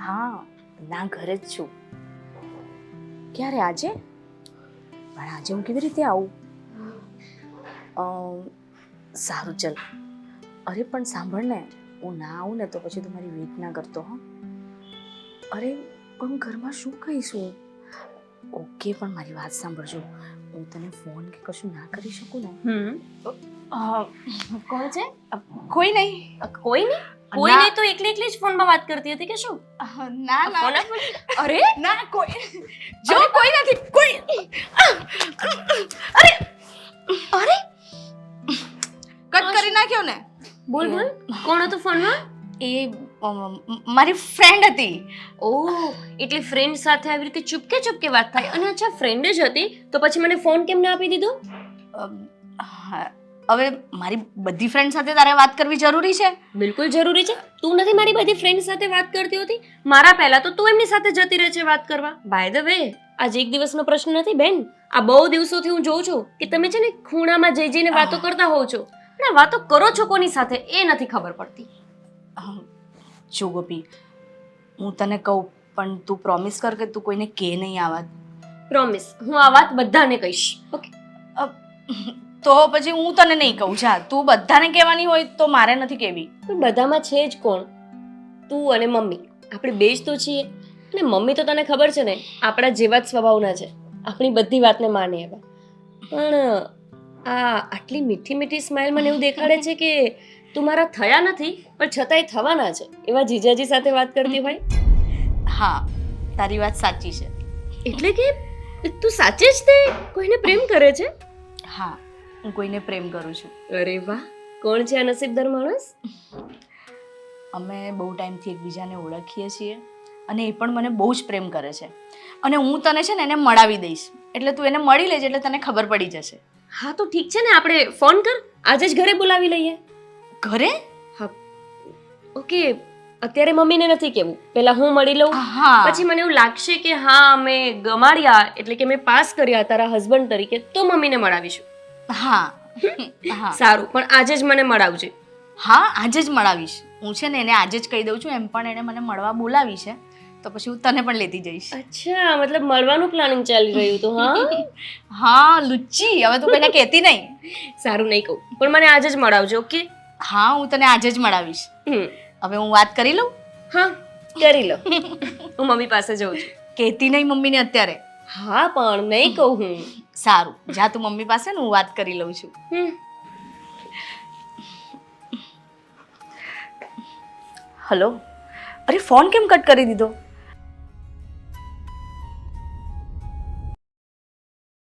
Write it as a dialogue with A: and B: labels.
A: હા, ના ઘરે જ છું. ક્યારે આજે? પણ આજે હું કેવી રીતે આવું? સારું ચલ. અરે પણ સાંભળ ને, હું ના આવું ને તો પછી તું મારી વેઇટ ના કરતો હો. અરે પણ ઘરમાં શું કહીશું? ઓકે, પણ મારી વાત સાંભળજો. હું તને ફોન કે કશું ના કરી શકું ને?
B: કોણ છે?
A: કોઈ નહીં.
B: કોઈ નહીં? કોઈ નહીં તો એકલી એકલી જ ફોનમાં વાત કરતી હતી કે શું?
A: ના
B: ફોન
A: ના.
B: આપ. અરે
A: ના કોઈ જો કોઈ નથી કોઈ. અરે
B: અરે
A: કટ કરી નાખ્યો ને.
B: બોલ બોલ, કોણ હતું ફોનમાં?
A: એ મારી ફ્રેન્ડ હતી.
B: ઓહ, એટલે ફ્રેન્ડ સાથે આવી રીતે ચૂપકે ચૂપકે વાત થાય. અને અચ્છા, ફ્રેન્ડ જ હતી તો પછી મને ફોન કેમ ના આપી દીધો?
A: હવે મારી બધી ફ્રેન્ડ સાથે તારે વાત કરવી જરૂરી છે?
B: બિલકુલ જરૂરી છે. તું નથી મારી બધી ફ્રેન્ડ સાથે વાત કરતી હોતી? મારા પહેલા તો તું એમની સાથે જતી રહે છે વાત કરવા. બાય ધ વે, આજ એક દિવસનો પ્રશ્ન નથી બેન. આ બહુ દિવસોથી હું જોઉં છું કે તમે છે ને ખૂણામાં જઈ જઈને વાતો કરતા હોવ છો. અને વાતો કરો છો કોની સાથે એ નથી ખબર પડતી.
A: જો ગોપી, હું તને કહું પણ તું પ્રોમિસ કર કે તું કોઈને કે નહીં આ વાત.
B: પ્રોમિસ, હું આ વાત બધાને કહીશ. ઓકે?
A: તો પછી હું તને નહીં કહું. જા, તું બધાને કહેવાની હોય તો મારે નથી કહેવી.
B: પણ બધામાં છે જ કોણ? તું અને મમ્મી. આપણે બે જ તો છીએ. અને મમ્મી તો તને ખબર છે ને, આપણા જેવા જ સ્વભાવના છે. આપણી બધી વાતને માને એવા. પણ આટલી મીઠી મીઠી સ્માઈલ મને એવું દેખાડે છે કે તું મારા થયા નથી પણ છતાંય થવાના છે એવા જીજાજી સાથે વાત કરતી હોય.
A: હા, તારી વાત સાચી છે.
B: એટલે કે તું સાચે જ તે કોઈને પ્રેમ કરે છે?
A: હા, હું કોઈને પ્રેમ કરું છું.
B: અરે વાહ, કોણ છે આ નસીબદાર માણસ?
A: અમે બહુ ટાઈમથી એકબીજાને ઓળખીએ છીએ અને એ પણ મને બહુ જ પ્રેમ કરે છે. અને હું તને છે ને એને મળાવી દઈશ. એટલે તું એને મળી લેજે એટલે તને ખબર પડી જશે.
B: હા તો ઠીક છે ને, આપણે ફોન કર, આજે જ ઘરે બોલાવી લઈએ.
A: ઘરે?
B: હા ઓકે, અત્યારે મમ્મીને નથી કહેવું, પહેલા હું મળી લઉં.
A: હા.
B: પછી મને એવું લાગશે કે હા અમે ગમાડ્યા એટલે કે મેં પાસ કર્યા તારા હસબન્ડ તરીકે તો મમ્મીને મળાવીશું.
A: હા. હા.
B: સારું, પણ આજે જ મને મળાવજે.
A: હા, આજે જ મળાવીશ. હું છે ને એને આજે જ કહી દઉં છું. એમ પણ એને મને મળવા બોલાવી છે તો પછી હું તને પણ લેતી જઈશ.
B: અચ્છા, મતલબ મળવાનું પ્લાનિંગ ચાલી રહ્યું તો? હા
A: હા લુચ્ચી, હવે તું કોઈને કહેતી નહીં.
B: સારું, નહીં કહું, પણ મને આજે જ મળાવજો. ઓકે?
A: હા, હું તને આજે જ મળાવીશ. હવે હું વાત કરી લઉં?
B: હા, કરી લો. હું મમ્મી પાસે જઉં છું.
A: કહેતી નહીં મમ્મીને અત્યારે.
B: હા પણ નહીં કહું હું.
A: સારું, જા તું મમ્મી પાસે ને હું વાત કરી લઉં છું. હલો. અરે ફોન કેમ કટ કરી દીધો?